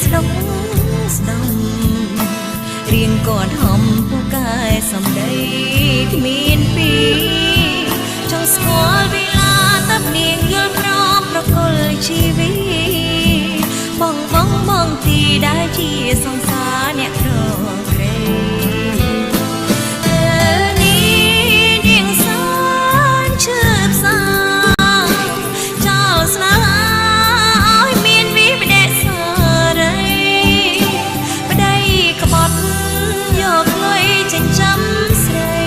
ស្ដុកស្ដម្ភរៀងកូនហំពូកែសំដីគ្មានពីចង់ស្គាល់វេលាតាប់នាងយល់ព្រមប្រគល់ជីវិតបងទីដែលជាសង្សារអ្នករក្រេនាងសានឈឺផ្សាចោលស្នេហាឲ្យមានវិបដិសារីប្តីក្បត់យកលុយចិញ្ចឹមស្រី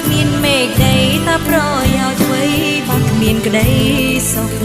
មានមេឃដីតាប្រយោជន៍អ្វីបានគ្មានក្តីសុខ